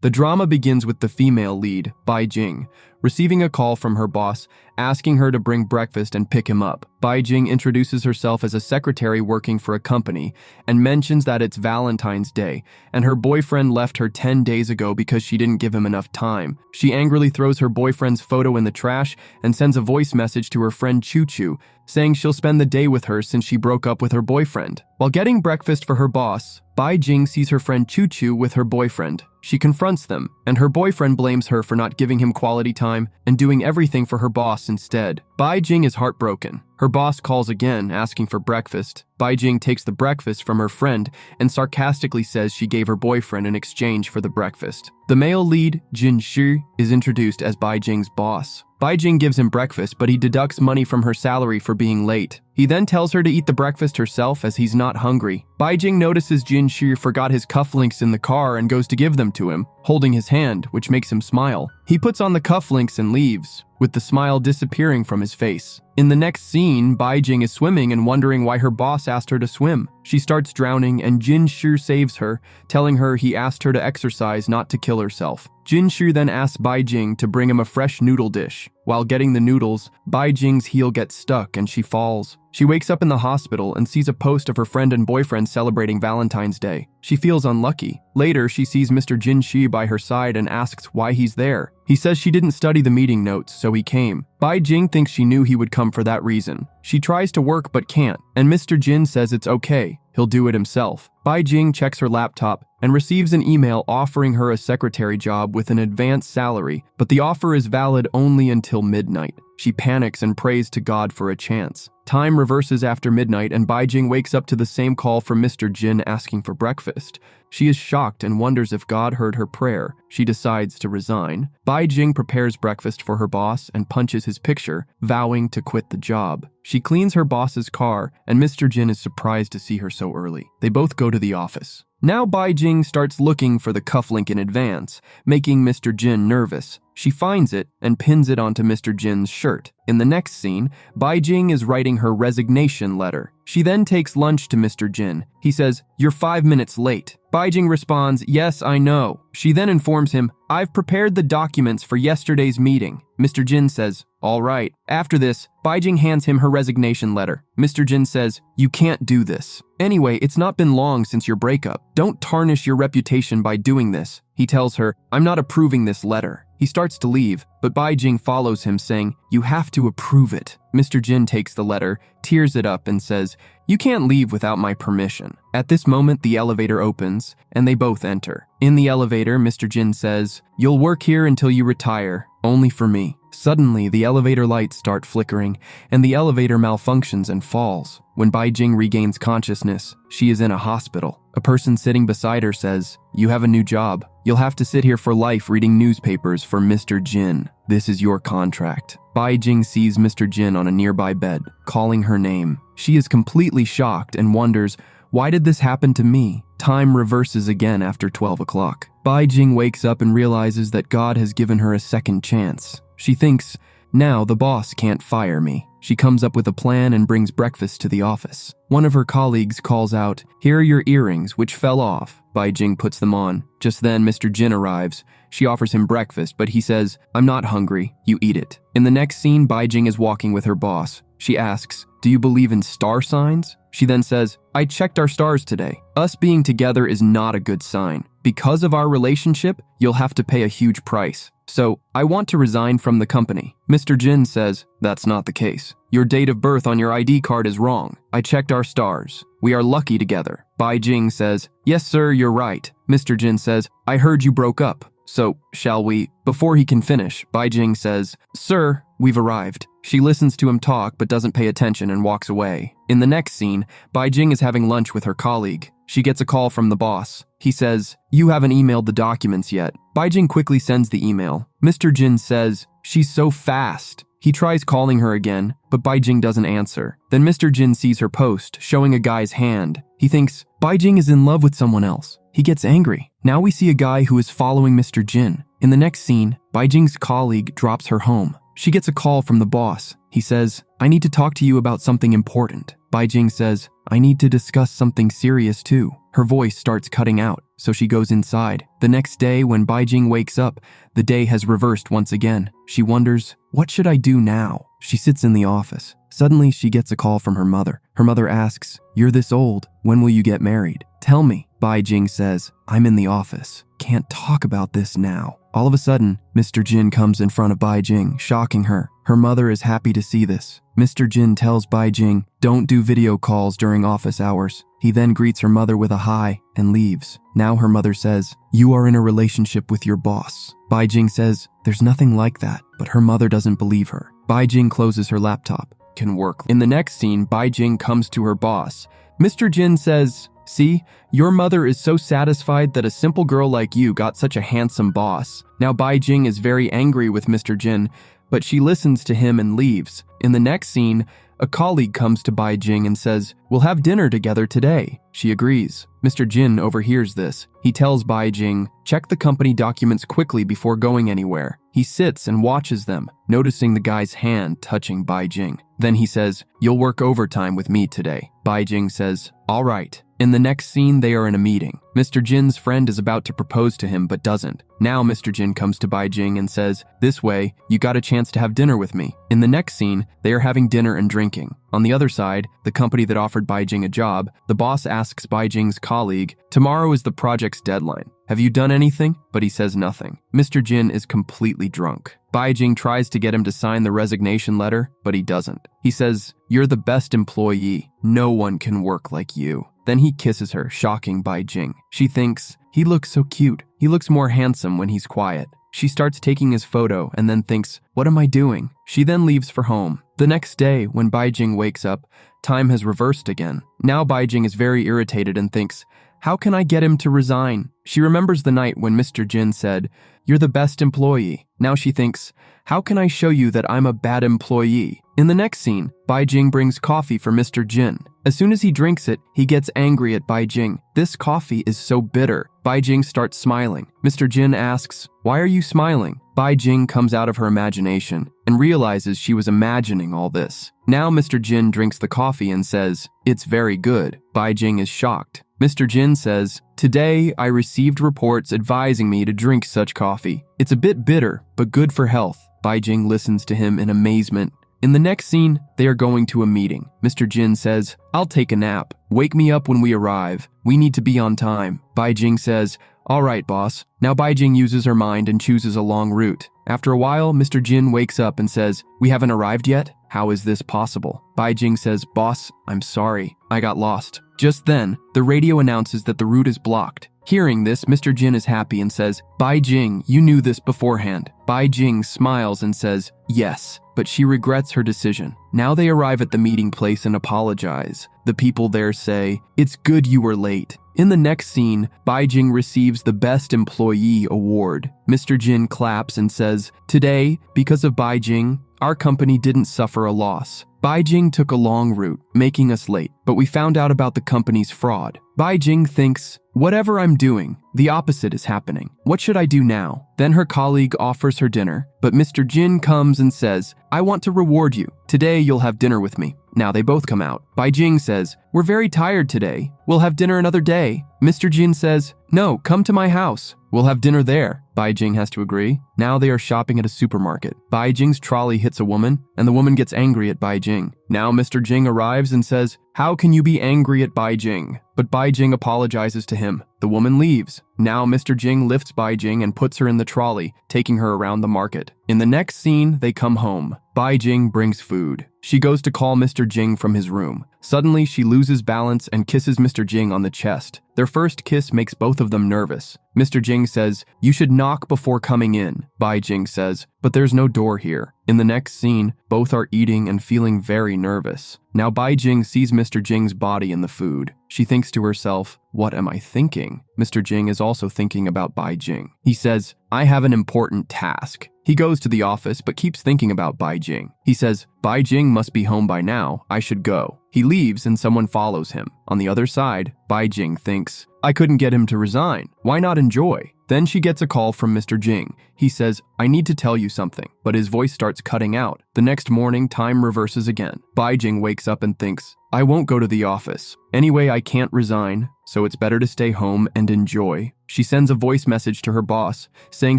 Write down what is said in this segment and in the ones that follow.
The drama begins with the female lead, Bai Jing, receiving a call from her boss asking her to bring breakfast and pick him up. Bai Jing introduces herself as a secretary working for a company and mentions that it's Valentine's Day and her boyfriend left her 10 days ago because she didn't give him enough time. She angrily throws her boyfriend's photo in the trash and sends a voice message to her friend Choo Choo, saying she'll spend the day with her since she broke up with her boyfriend. While getting breakfast for her boss, Bai Jing sees her friend Choo Choo with her boyfriend. She confronts them, and her boyfriend blames her for not giving him quality time and doing everything for her boss instead. Bai Jing is heartbroken. Her boss calls again, asking for breakfast. Bai Jing takes the breakfast from her friend and sarcastically says she gave her boyfriend in exchange for the breakfast. The male lead, Jin Shi, is introduced as Bai Jing's boss. Bai Jing gives him breakfast, but he deducts money from her salary for being late. He then tells her to eat the breakfast herself as he's not hungry. Bai Jing notices Jin Shi forgot his cufflinks in the car and goes to give them to him, holding his hand, which makes him smile. He puts on the cufflinks and leaves, with the smile disappearing from his face. In the next scene, Bai Jing is swimming and wondering why her boss asked her to swim. She starts drowning and Jin Shi saves her, telling her he asked her to exercise, not to kill herself. Jin Shi then asks Bai Jing to bring him a fresh noodle dish. While getting the noodles, Bai Jing's heel gets stuck and she falls. She wakes up in the hospital and sees a post of her friend and boyfriend celebrating Valentine's Day. She feels unlucky. Later, she sees Mr. Jin Shi by her side and asks why he's there. He says she didn't study the meeting notes, so he came. Bai Jing thinks she knew he would come for that reason. She tries to work but can't, and Mr. Jin says it's okay. He'll do it himself. Bai Jing checks her laptop and receives an email offering her a secretary job with an advanced salary, but the offer is valid only until midnight. She panics and prays to God for a chance. Time reverses after midnight and Bai Jing wakes up to the same call from Mr. Jin asking for breakfast. She is shocked and wonders if God heard her prayer. She decides to resign. Bai Jing prepares breakfast for her boss and punches his picture, vowing to quit the job. She cleans her boss's car and Mr. Jin is surprised to see her so early. They both go to the office. Now Bai Jing starts looking for the cufflink in advance, making Mr. Jin nervous. She finds it and pins it onto Mr. Jin's shirt. In the next scene, Bai Jing is writing her resignation letter. She then takes lunch to Mr. Jin. He says, "You're 5 minutes late." Bai Jing responds, "Yes, I know." She then informs him, "I've prepared the documents for yesterday's meeting." Mr. Jin says, "All right." After this, Bai Jing hands him her resignation letter. Mr. Jin says, "You can't do this. Anyway, it's not been long since your breakup. Don't tarnish your reputation by doing this." He tells her, "I'm not approving this letter." He starts to leave, but Bai Jing follows him saying, "You have to approve it." Mr. Jin takes the letter, tears it up and says, "You can't leave without my permission." At this moment, the elevator opens and they both enter. In the elevator, Mr. Jin says, "You'll work here until you retire, only for me." Suddenly, the elevator lights start flickering and the elevator malfunctions and falls. When Bai Jing regains consciousness, she is in a hospital. A person sitting beside her says, "You have a new job. You'll have to sit here for life reading newspapers for Mr. Jin. This is your contract." Bai Jing sees Mr. Jin on a nearby bed, calling her name. She is completely shocked and wonders, why did this happen to me? Time reverses again after 12 o'clock. Bai Jing wakes up and realizes that God has given her a second chance. She thinks, now the boss can't fire me. She comes up with a plan and brings breakfast to the office. One of her colleagues calls out, "Here are your earrings, which fell off." Bai Jing puts them on. Just then, Mr. Jin arrives. She offers him breakfast, but he says, "I'm not hungry. You eat it." In the next scene, Bai Jing is walking with her boss. She asks, "Do you believe in star signs?" She then says, "I checked our stars today. Us being together is not a good sign. Because of our relationship, you'll have to pay a huge price. So, I want to resign from the company." Mr. Jin says, "That's not the case. Your date of birth on your ID card is wrong. I checked our stars. We are lucky together." Bai Jing says, "Yes, sir, you're right." Mr. Jin says, "I heard you broke up. So, shall we?" Before he can finish, Bai Jing says, "Sir, we've arrived." She listens to him talk but doesn't pay attention and walks away. In the next scene, Bai Jing is having lunch with her colleague. She gets a call from the boss. He says, "You haven't emailed the documents yet." Bai Jing quickly sends the email. Mr. Jin says, "She's so fast." He tries calling her again, but Bai Jing doesn't answer. Then Mr. Jin sees her post, showing a guy's hand. He thinks, Bai Jing is in love with someone else. He gets angry. Now we see a guy who is following Mr. Jin. In the next scene, Bai Jing's colleague drops her home. She gets a call from the boss. He says, "I need to talk to you about something important." Bai Jing says, "I need to discuss something serious too." Her voice starts cutting out, so she goes inside. The next day, when Bai Jing wakes up, the day has reversed once again. She wonders, what should I do now? She sits in the office. Suddenly, she gets a call from her mother. Her mother asks, "You're this old. When will you get married? Tell me." Bai Jing says, "I'm in the office. Can't talk about this now." All of a sudden, Mr. Jin comes in front of Bai Jing, shocking her. Her mother is happy to see this. Mr. Jin tells Bai Jing, "Don't do video calls during office hours." He then greets her mother with a hi and leaves. Now her mother says, "You are in a relationship with your boss." Bai Jing says, "There's nothing like that," but her mother doesn't believe her. Bai Jing closes her laptop. Can work. In the next scene, Bai Jing comes to her boss. Mr. Jin says, "See, your mother is so satisfied that a simple girl like you got such a handsome boss." Now Bai Jing is very angry with Mr. Jin, but she listens to him and leaves. In the next scene, a colleague comes to Bai Jing and says, "We'll have dinner together today." She agrees. Mr. Jin overhears this. He tells Bai Jing, "Check the company documents quickly before going anywhere." He sits and watches them, noticing the guy's hand touching Bai Jing. Then he says, "You'll work overtime with me today." Bai Jing says, "All right." In the next scene, they are in a meeting. Mr. Jin's friend is about to propose to him but doesn't. Now Mr. Jin comes to Bai Jing and says, "This way, you got a chance to have dinner with me." In the next scene, they are having dinner and drinking. On the other side, the company that offered Bai Jing a job, the boss asks Bai Jing's colleague, "Tomorrow is the project's deadline. Have you done anything?" But he says nothing. Mr. Jin is completely drunk. Bai Jing tries to get him to sign the resignation letter, but he doesn't. He says, "You're the best employee. No one can work like you." Then he kisses her, shocking Bai Jing. She thinks, he looks so cute. He looks more handsome when he's quiet. She starts taking his photo and then thinks, what am I doing? She then leaves for home. The next day, when Bai Jing wakes up, time has reversed again. Now Bai Jing is very irritated and thinks, how can I get him to resign? She remembers the night when Mr. Jin said, "You're the best employee." Now she thinks, how can I show you that I'm a bad employee? In the next scene, Bai Jing brings coffee for Mr. Jin. As soon as he drinks it, he gets angry at Bai Jing. This coffee is so bitter. Bai Jing starts smiling. Mr. Jin asks, "Why are you smiling?" Bai Jing comes out of her imagination and realizes she was imagining all this. Now Mr. Jin drinks the coffee and says, "It's very good." Bai Jing is shocked. Mr. Jin says, "Today, I received reports advising me to drink such coffee. It's a bit bitter, but good for health." Bai Jing listens to him in amazement. In the next scene, they are going to a meeting. Mr. Jin says, "I'll take a nap. Wake me up when we arrive. We need to be on time." Bai Jing says, "All right, boss." Now Bai Jing uses her mind and chooses a long route. After a while, Mr. Jin wakes up and says, "We haven't arrived yet? How is this possible?" Bai Jing says, "Boss, I'm sorry. I got lost." Just then, the radio announces that the route is blocked. Hearing this, Mr. Jin is happy and says, "Bai Jing, you knew this beforehand." Bai Jing smiles and says, "Yes," but she regrets her decision. Now they arrive at the meeting place and apologize. The people there say, "It's good you were late." In the next scene, Bai Jing receives the Best Employee Award. Mr. Jin claps and says, "Today, because of Bai Jing, our company didn't suffer a loss. Bai Jing took a long route, making us late, but we found out about the company's fraud." Bai Jing thinks, whatever I'm doing, the opposite is happening. What should I do now? Then her colleague offers her dinner, but Mr. Jin comes and says, "I want to reward you. Today you'll have dinner with me." Now they both come out. Bai Jing says, "We're very tired today. We'll have dinner another day." Mr. Jin says, "No, come to my house. We'll have dinner there." Bai Jing has to agree. Now they are shopping at a supermarket. Bai Jing's trolley hits a woman, and the woman gets angry at Bai Jing. Now Mr. Jing arrives and says, "How can you be angry at Bai Jing?" But Bai Jing apologizes to him. The woman leaves. Now Mr. Jing lifts Bai Jing and puts her in the trolley, taking her around the market. In the next scene, they come home. Bai Jing brings food. She goes to call Mr. Jing from his room. Suddenly, she loses balance and kisses Mr. Jing on the chest. Their first kiss makes both of them nervous. Mr. Jing says, "You should knock before coming in." Bai Jing says, "But there's no door here." In the next scene, both are eating and feeling very nervous. Now Bai Jing sees Mr. Jing's body in the food. She thinks to herself, what am I thinking? Mr. Jing is also thinking about Bai Jing. He says, "I have an important task." He goes to the office but keeps thinking about Bai Jing. He says, "Bai Jing must be home by now. I should go." He leaves and someone follows him. On the other side, Bai Jing thinks, I couldn't get him to resign. Why not enjoy? Then she gets a call from Mr. Jing. He says, "I need to tell you something," but his voice starts cutting out. The next morning, time reverses again. Bai Jing wakes up and thinks, I won't go to the office. Anyway, I can't resign, so it's better to stay home and enjoy. She sends a voice message to her boss, saying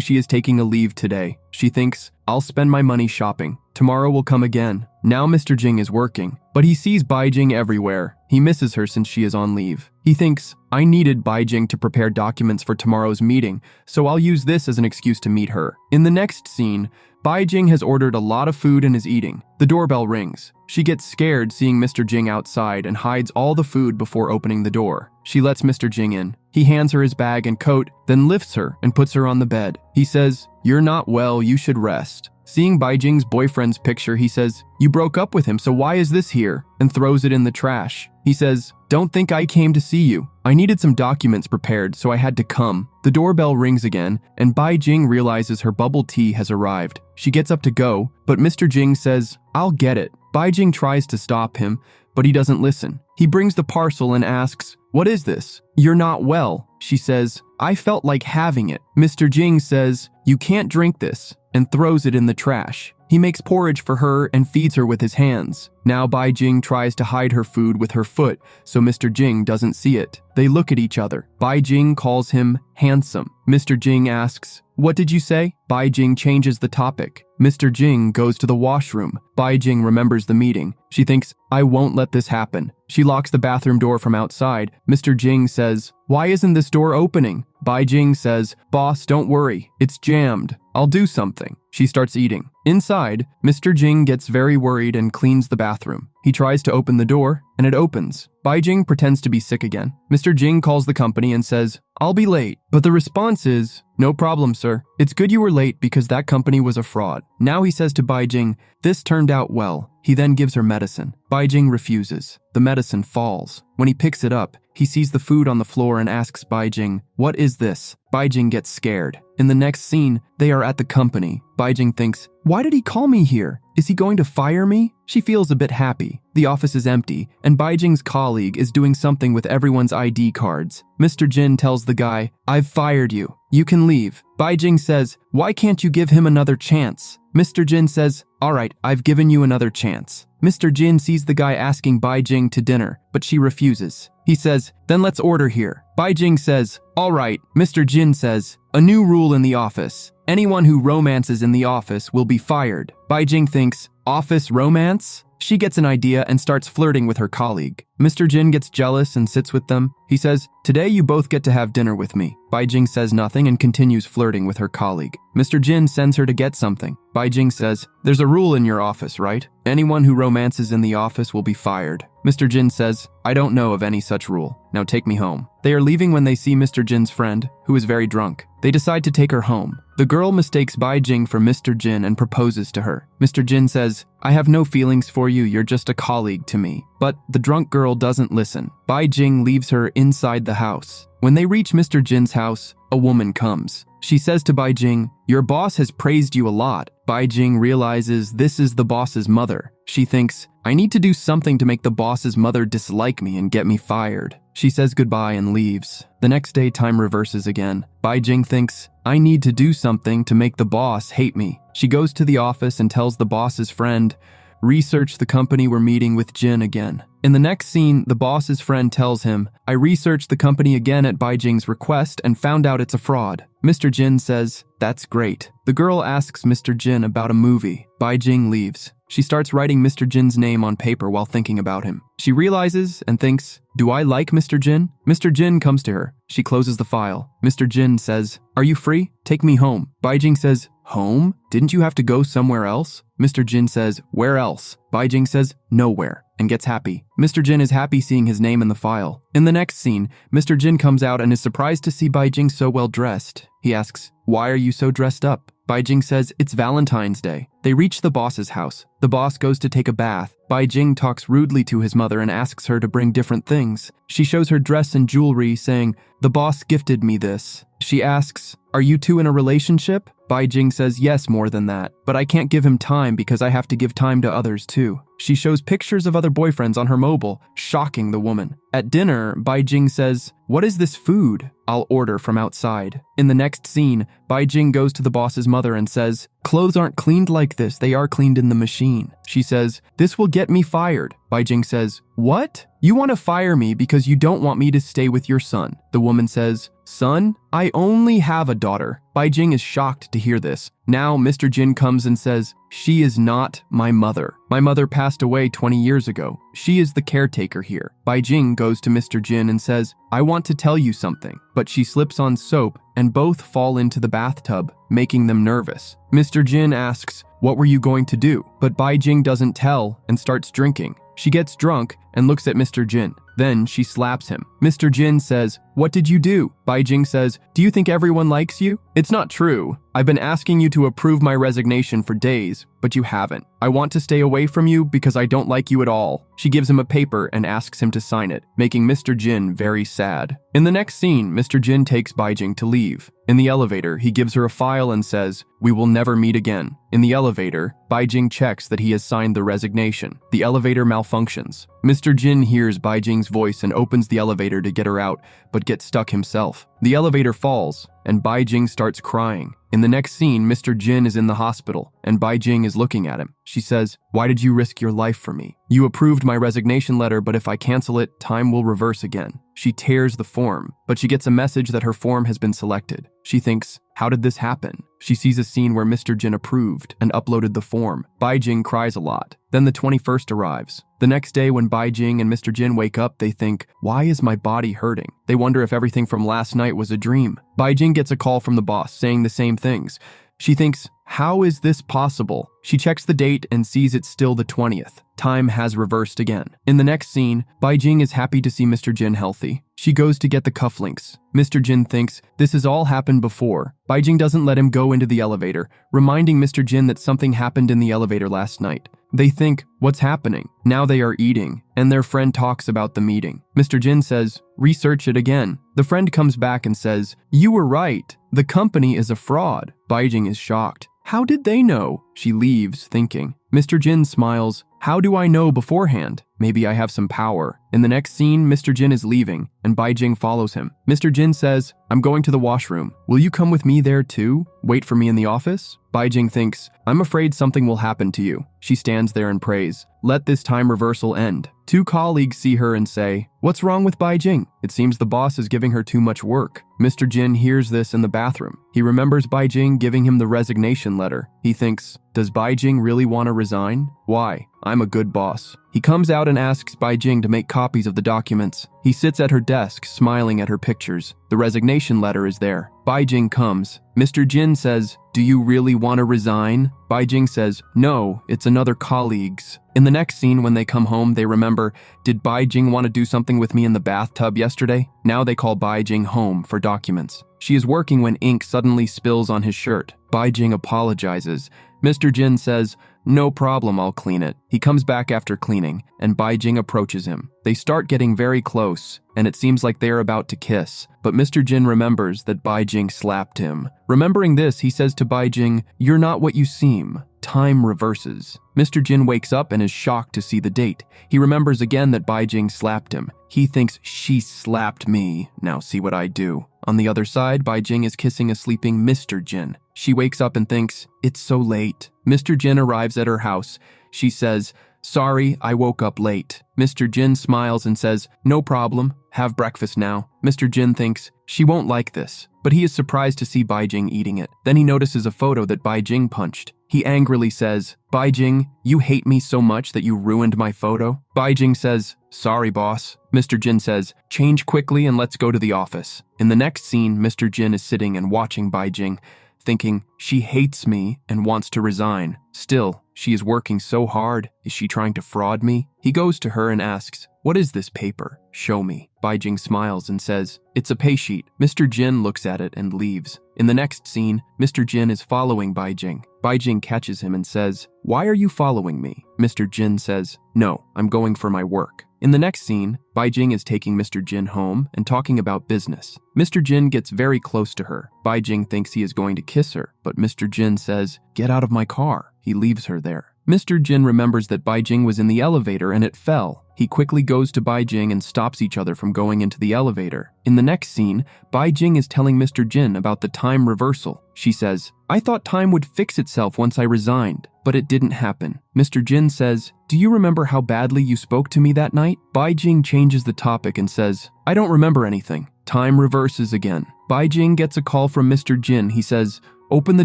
she is taking a leave today. She thinks, I'll spend my money shopping. Tomorrow will come again. Now Mr. Jing is working, but he sees Bai Jing everywhere. He misses her since she is on leave. He thinks, I needed Bai Jing to prepare documents for tomorrow's meeting, so I'll use this as an excuse to meet her. In the next scene, Bai Jing has ordered a lot of food and is eating. The doorbell rings. She gets scared seeing Mr. Jing outside and hides all the food before opening the door. She lets Mr. Jing in. He hands her his bag and coat, then lifts her and puts her on the bed. He says, You're not well, you should rest. Seeing Bai Jing's boyfriend's picture, he says, You broke up with him, so why is this here? And throws it in the trash. He says, Don't think I came to see you. I needed some documents prepared, so I had to come. The doorbell rings again, and Bai Jing realizes her bubble tea has arrived. She gets up to go, but Mr. Jing says, I'll get it. Bai Jing tries to stop him, but he doesn't listen. He brings the parcel and asks, What is this? You're not well. She says, I felt like having it. Mr. Jing says, You can't drink this, and throws it in the trash. He makes porridge for her and feeds her with his hands. Now Bai Jing tries to hide her food with her foot, so Mr. Jing doesn't see it. They look at each other. Bai Jing calls him handsome. Mr. Jing asks, What did you say? Bai Jing changes the topic. Mr. Jing goes to the washroom. Bai Jing remembers the meeting. She thinks, I won't let this happen. She locks the bathroom door from outside. Mr. Jing says, Why isn't this door opening? Bai Jing says, Boss, don't worry. It's jammed. I'll do something. She starts eating. Inside, Mr. Jing gets very worried and cleans the bathroom. He tries to open the door, and it opens. Bai Jing pretends to be sick again. Mr. Jing calls the company and says, I'll be late. But the response is, No problem, sir. It's good you were late because that company was a fraud. Now he says to Bai Jing, This turned out well. He then gives her medicine. Bai Jing refuses. The medicine falls. When he picks it up, he sees the food on the floor and asks Bai Jing, What is this? Bai Jing gets scared. In the next scene, they are at the company. Bai Jing thinks, Why did he call me here? Is he going to fire me? She feels a bit happy. The office is empty, and Bai Jing's colleague is doing something with everyone's ID cards. Mr. Jin tells the guy, I've fired you. You can leave. Bai Jing says, Why can't you give him another chance? Mr. Jin says, All right, I've given you another chance. Mr. Jin sees the guy asking Bai Jing to dinner, but she refuses. He says, Then let's order here. Bai Jing says, All right. Mr. Jin says, A new rule in the office. Anyone who romances in the office will be fired. Bai Jing thinks, Office romance? She gets an idea and starts flirting with her colleague. Mr. Jin gets jealous and sits with them. He says, Today you both get to have dinner with me. Bai Jing says nothing and continues flirting with her colleague. Mr. Jin sends her to get something. Bai Jing says, There's a rule in your office, right? Anyone who romances in the office will be fired. Mr. Jin says, I don't know of any such rule. Now take me home. They are leaving when they see Mr. Jin's friend, who is very drunk. They decide to take her home. The girl mistakes Bai Jing for Mr. Jin and proposes to her. Mr. Jin says, I have no feelings for you, you're just a colleague to me. But the drunk girl doesn't listen. Bai Jing leaves her inside the house. When they reach Mr. Jin's house, a woman comes. She says to Bai Jing, Your boss has praised you a lot. Bai Jing realizes this is the boss's mother. She thinks, I need to do something to make the boss's mother dislike me and get me fired. She says goodbye and leaves. The next day, time reverses again. Bai Jing thinks, I need to do something to make the boss hate me. She goes to the office and tells the boss's friend, Research the company we're meeting with Jin again. In the next scene, the boss's friend tells him, I researched the company again at Bai Jing's request and found out it's a fraud. Mr. Jin says, That's great. The girl asks Mr. Jin about a movie. Bai Jing leaves. She starts writing Mr. Jin's name on paper while thinking about him. She realizes and thinks, Do I like Mr. Jin? Mr. Jin comes to her. She closes the file. Mr. Jin says, Are you free? Take me home. Bai Jing says, Home? Didn't you have to go somewhere else? Mr. Jin says, Where else? Bai Jing says, Nowhere, and gets happy. Mr. Jin is happy seeing his name in the file. In the next scene, Mr. Jin comes out and is surprised to see Bai Jing so well dressed. He asks, Why are you so dressed up? Bai Jing says, It's Valentine's Day. They reach the boss's house. The boss goes to take a bath. Bai Jing talks rudely to his mother and asks her to bring different things. She shows her dress and jewelry, saying, The boss gifted me this. She asks, "Are you two in a relationship?" Bai Jing says yes, more than that, but I can't give him time because I have to give time to others too. She shows pictures of other boyfriends on her mobile, shocking the woman. At dinner, Bai Jing says, "What is this food? I'll order from outside." In the next scene, Bai Jing goes to the boss's mother and says, "Clothes aren't cleaned like this, they are cleaned in the machine." She says, "This will get me fired." Bai Jing says, "What? You want to fire me because you don't want me to stay with your son?" The woman says, "Son? I only have a daughter." Bai Jing is shocked to hear this. Now Mr. Jin comes and says, "She is not my mother. My mother passed away 20 years ago. She is the caretaker here." Bai Jing goes to Mr. Jin and says, "I want to tell you something," but she slips on soap and both fall into the bathtub, making them nervous. Mr. Jin asks, "What were you going to do?" But Bai Jing doesn't tell and starts drinking. She gets drunk and looks at Mr. Jin. Then she slaps him. Mr. Jin says, "What did you do?" Bai Jing says, "Do you think everyone likes you? It's not true. I've been asking you to approve my resignation for days, but you haven't. I want to stay away from you because I don't like you at all." She gives him a paper and asks him to sign it, making Mr. Jin very sad. In the next scene, Mr. Jin takes Bai Jing to leave. In the elevator, he gives her a file and says, "We will never meet again." In the elevator, Bai Jing checks that he has signed the resignation. The elevator malfunctions. Mr. Jin hears Bai Jing's voice and opens the elevator to get her out, but gets stuck himself. The elevator falls, and Bai Jing starts crying. In the next scene, Mr. Jin is in the hospital, and Bai Jing is looking at him. She says, "Why did you risk your life for me? You approved my resignation letter, but if I cancel it, time will reverse again." She tears the form, but she gets a message that her form has been selected. She thinks, "How did this happen?" She sees a scene where Mr. Jin approved and uploaded the form. Bai Jing cries a lot. Then the 21st arrives. The next day when Bai Jing and Mr. Jin wake up, they think, "Why is my body hurting?" They wonder if everything from last night was a dream. Bai Jing gets a call from the boss saying the same things. She thinks, "How is this possible?" She checks the date and sees it's still the 20th. Time has reversed again. In the next scene, Bai Jing is happy to see Mr. Jin healthy. She goes to get the cufflinks. Mr. Jin thinks this has all happened before. Bai Jing doesn't let him go into the elevator, reminding Mr. Jin that something happened in the elevator last night. They think, "What's happening?" Now they are eating, and their friend talks about the meeting. Mr. Jin says, "Research it again." The friend comes back and says, "You were right. The company is a fraud." Bai Jing is shocked. How did they know? She leaves, thinking. Mr. Jin smiles. How do I know beforehand? Maybe I have some power. In the next scene, Mr. Jin is leaving, and Bai Jing follows him. Mr. Jin says, "I'm going to the washroom. Will you come with me there too? Wait for me in the office?" Bai Jing thinks, "I'm afraid something will happen to you." She stands there and prays, "Let this time reversal end." Two colleagues see her and say, "What's wrong with Bai Jing? It seems the boss is giving her too much work." Mr. Jin hears this in the bathroom. He remembers Bai Jing giving him the resignation letter. He thinks, does Bai Jing really want to resign? Why? I'm a good boss. He comes out and asks Bai Jing to make copies of the documents. He sits at her desk, smiling at her pictures. The resignation letter is there. Bai Jing comes. Mr. Jin says, "Do you really want to resign?" Bai Jing says, "No, it's another colleague's." In the next scene, when they come home, they remember, did Bai Jing want to do something with me in the bathtub yesterday? Now they call Bai Jing home for documents. She is working when ink suddenly spills on his shirt. Bai Jing apologizes. Mr. Jin says, "No problem, I'll clean it." He comes back after cleaning, and Bai Jing approaches him. They start getting very close, and it seems like they are about to kiss. But Mr. Jin remembers that Bai Jing slapped him. Remembering this, he says to Bai Jing, "You're not what you seem." Time reverses. Mr. Jin wakes up and is shocked to see the date. He remembers again that Bai Jing slapped him. He thinks, she slapped me. Now see what I do. On the other side, Bai Jing is kissing a sleeping Mr. Jin. She wakes up and thinks, it's so late. Mr. Jin arrives at her house. She says, "Sorry, I woke up late." Mr. Jin smiles and says, "No problem. Have breakfast now." Mr. Jin thinks, she won't like this, but he is surprised to see Bai Jing eating it. Then he notices a photo that Bai Jing punched. He angrily says, "Bai Jing, you hate me so much that you ruined my photo?" Bai Jing says, "Sorry, boss." Mr. Jin says, "Change quickly and let's go to the office." In the next scene, Mr. Jin is sitting and watching Bai Jing, thinking, she hates me and wants to resign. Still, she is working so hard. Is she trying to fraud me? He goes to her and asks, "What is this paper? Show me." Bai Jing smiles and says, "It's a pay sheet." Mr. Jin looks at it and leaves. In the next scene, Mr. Jin is following Bai Jing. Bai Jing catches him and says, "Why are you following me?" Mr. Jin says, "No, I'm going for my work." In the next scene, Bai Jing is taking Mr. Jin home and talking about business. Mr. Jin gets very close to her. Bai Jing thinks he is going to kiss her, but Mr. Jin says, "Get out of my car." He leaves her there. Mr. Jin remembers that Bai Jing was in the elevator and it fell. He quickly goes to Bai Jing and stops each other from going into the elevator. In the next scene, Bai Jing is telling Mr. Jin about the time reversal. She says, "I thought time would fix itself once I resigned, but it didn't happen." Mr. Jin says, "Do you remember how badly you spoke to me that night?" Bai Jing changes the topic and says, "I don't remember anything." Time reverses again. Bai Jing gets a call from Mr. Jin. He says, "Open the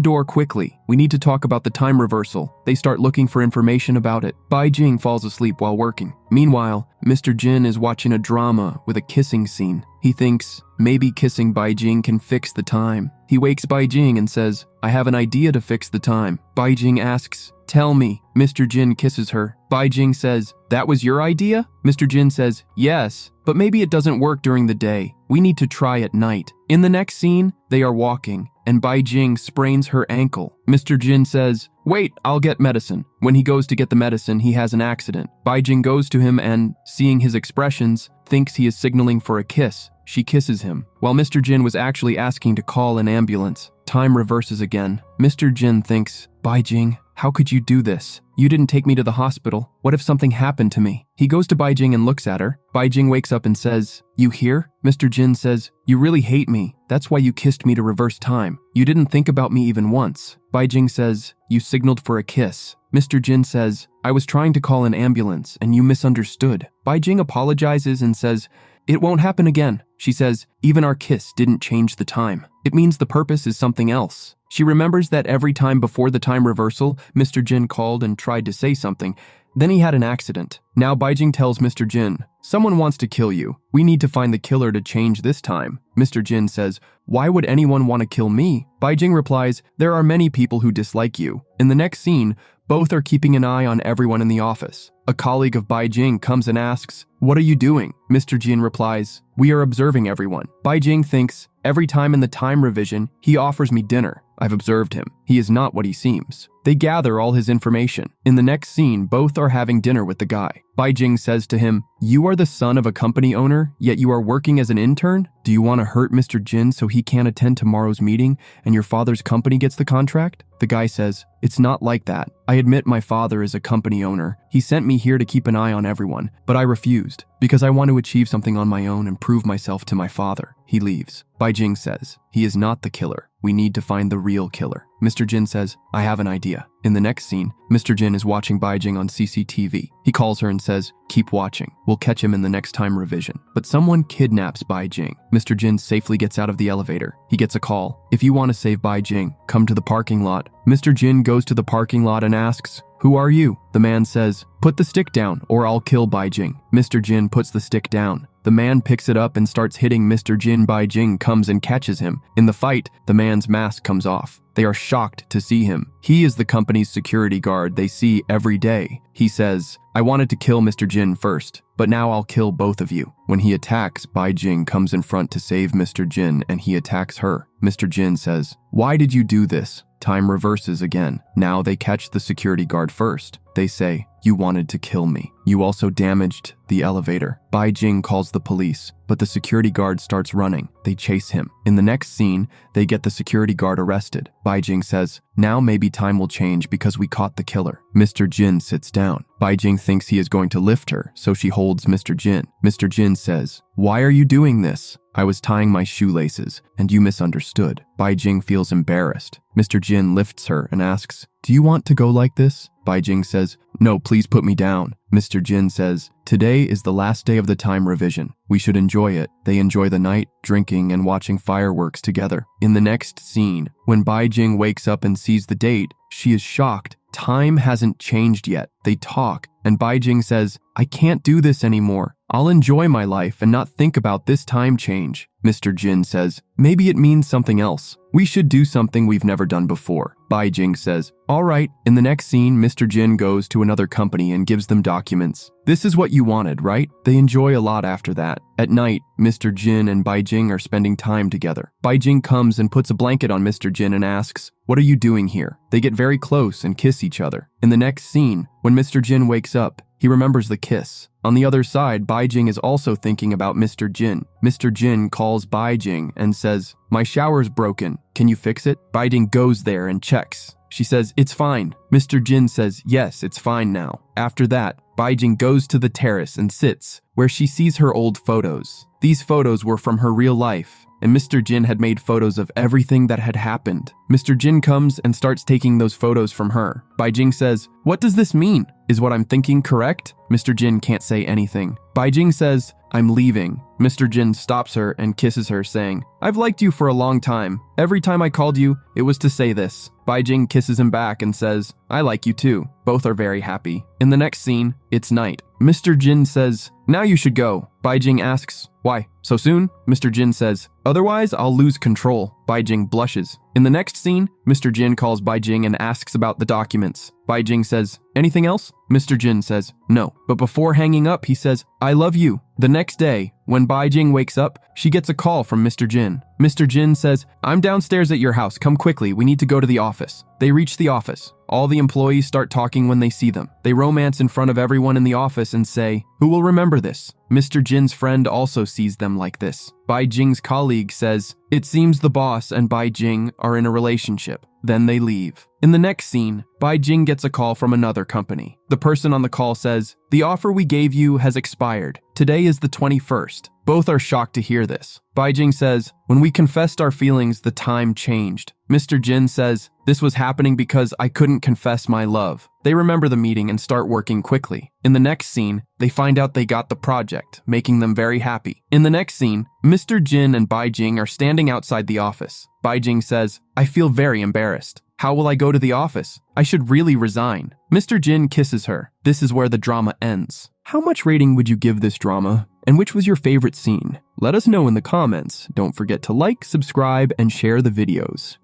door quickly. We need to talk about the time reversal." They start looking for information about it. Bai Jing falls asleep while working. Meanwhile, Mr. Jin is watching a drama with a kissing scene. He thinks maybe kissing Bai Jing can fix the time. He wakes Bai Jing and says, "I have an idea to fix the time." Bai Jing asks, "Tell me." Mr. Jin kisses her. Bai Jing says, "That was your idea?" Mr. Jin says, "Yes, but maybe it doesn't work during the day. We need to try at night." In the next scene, they are walking, and Bai Jing sprains her ankle. Mr. Jin says, "Wait, I'll get medicine." When he goes to get the medicine, he has an accident. Bai Jing goes to him and, seeing his expressions, thinks he is signaling for a kiss. She kisses him, while Mr. Jin was actually asking to call an ambulance. Time reverses again. Mr. Jin thinks, "Bai Jing, how could you do this? You didn't take me to the hospital. What if something happened to me?" He goes to Bai Jing and looks at her. Bai Jing wakes up and says, "You here?" Mr. Jin says, "You really hate me. That's why you kissed me to reverse time. You didn't think about me even once." Bai Jing says, "You signaled for a kiss." Mr. Jin says, "I was trying to call an ambulance and you misunderstood." Bai Jing apologizes and says, "It won't happen again." She says, "Even our kiss didn't change the time. It means the purpose is something else." She remembers that every time before the time reversal, Mr. Jin called and tried to say something. Then he had an accident. Now Bai Jing tells Mr. Jin, "Someone wants to kill you. We need to find the killer to change this time." Mr. Jin says, "Why would anyone want to kill me?" Bai Jing replies, "There are many people who dislike you." In the next scene, both are keeping an eye on everyone in the office. A colleague of Bai Jing comes and asks, "What are you doing?" Mr. Jin replies, "We are observing everyone." Bai Jing thinks, "Every time in the time revision, he offers me dinner. I've observed him. He is not what he seems." They gather all his information. In the next scene, both are having dinner with the guy. Bai Jing says to him, "You are the son of a company owner, yet you are working as an intern? Do you want to hurt Mr. Jin so he can't attend tomorrow's meeting and your father's company gets the contract?" The guy says, "It's not like that. I admit my father is a company owner. He sent me here to keep an eye on everyone, but I refused because I want to achieve something on my own and prove myself to my father." He leaves. Bai Jing says, "He is not the killer. We need to find the real killer." Mr. Jin says, "I have an idea." In the next scene, Mr. Jin is watching Bai Jing on CCTV. He calls her and says, "Keep watching. We'll catch him in the next time revision." But someone kidnaps Bai Jing. Mr. Jin safely gets out of the elevator. He gets a call. "If you want to save Bai Jing, come to the parking lot." Mr. Jin goes to the parking lot and asks, "Who are you?" The man says, "Put the stick down or I'll kill Bai Jing." Mr. Jin puts the stick down. The man picks it up and starts hitting Mr. Jin. Bai Jing comes and catches him. In the fight, the man's mask comes off. They are shocked to see him. He is the company's security guard they see every day. He says, "I wanted to kill Mr. Jin first, but now I'll kill both of you." When he attacks, Bai Jing comes in front to save Mr. Jin and he attacks her. Mr. Jin says, "Why did you do this?" Time reverses again. Now they catch the security guard first. They say, "You wanted to kill me. You also damaged the elevator." Bai Jing calls the police, but the security guard starts running. They chase him. In the next scene, they get the security guard arrested. Bai Jing says, "Now maybe time will change because we caught the killer." Mr. Jin sits down. Bai Jing thinks he is going to lift her, so she holds Mr. Jin. Mr. Jin says, "Why are you doing this?" "I was tying my shoelaces, and you misunderstood." Bai Jing feels embarrassed. Mr. Jin lifts her and asks, "Do you want to go like this?" Bai Jing says, "No, please put me down." Mr. Jin says, "Today is the last day of the time revision. We should enjoy it." They enjoy the night, drinking and watching fireworks together. In the next scene, when Bai Jing wakes up and sees the date, she is shocked. Time hasn't changed yet. They talk, and Bai Jing says, "I can't do this anymore. I'll enjoy my life and not think about this time change." Mr. Jin says, "Maybe it means something else. We should do something we've never done before." Bai Jing says, "All right." In the next scene, Mr. Jin goes to another company and gives them documents. "This is what you wanted, right?" They enjoy a lot after that. At night, Mr. Jin and Bai Jing are spending time together. Bai Jing comes and puts a blanket on Mr. Jin and asks, "What are you doing here?" They get very close and kiss each other. In the next scene, when Mr. Jin wakes up, He remembers the kiss. On the other side, Baijing is also thinking about Mr. Jin. Mr. Jin calls Baijing and says, "My shower's broken. Can you fix it?" Baijing goes there and checks. She says, "It's fine." Mr. Jin says, "Yes, it's fine now." After that, Baijing goes to the terrace and sits, where she sees her old photos. These photos were from her real life, and Mr. Jin had made photos of everything that had happened. Mr. Jin comes and starts taking those photos from her. Baijing says, "What does this mean? Is what I'm thinking correct?" Mr. Jin can't say anything. Baijing says, "I'm leaving." Mr. Jin stops her and kisses her, saying, "I've liked you for a long time. Every time I called you, it was to say this." Baijing kisses him back and says, "I like you too." Both are very happy. In the next scene, it's night. Mr. Jin says, "Now you should go." Baijing asks, "Why, so soon?" Mr. Jin says, "Otherwise, I'll lose control." Baijing blushes. In the next scene, Mr. Jin calls Baijing and asks about the documents. Baijing says, "Anything else?" Mr. Jin says, "No." But before hanging up, he says, "I love you." The next day, when Baijing wakes up, she gets a call from Mr. Jin. Mr. Jin says, "I'm downstairs at your house. Come quickly. We need to go to the office." They reach the office. All the employees start talking when they see them. They romance in front of everyone in the office and say, "Who will remember this?" Mr. Jin's friend also sees them like this. Baijing's colleague says, "It seems the boss and Baijing are in a relationship." Then they leave. In the next scene, Baijing gets a call from another company. The person on the call says, "The offer we gave you has expired. Today is the 21st. Both are shocked to hear this. Baijing says, "When we confessed our feelings, the time changed." Mr. Jin says, "This was happening because I couldn't confess my love." They remember the meeting and start working quickly. In the next scene, they find out they got the project, making them very happy. In the next scene, Mr. Jin and Baijing are standing outside the office. Baijing says, "I feel very embarrassed. How will I go to the office? I should really resign." Mr. Jin kisses her. This is where the drama ends. How much rating would you give this drama? And which was your favorite scene? Let us know in the comments. Don't forget to like, subscribe, and share the videos.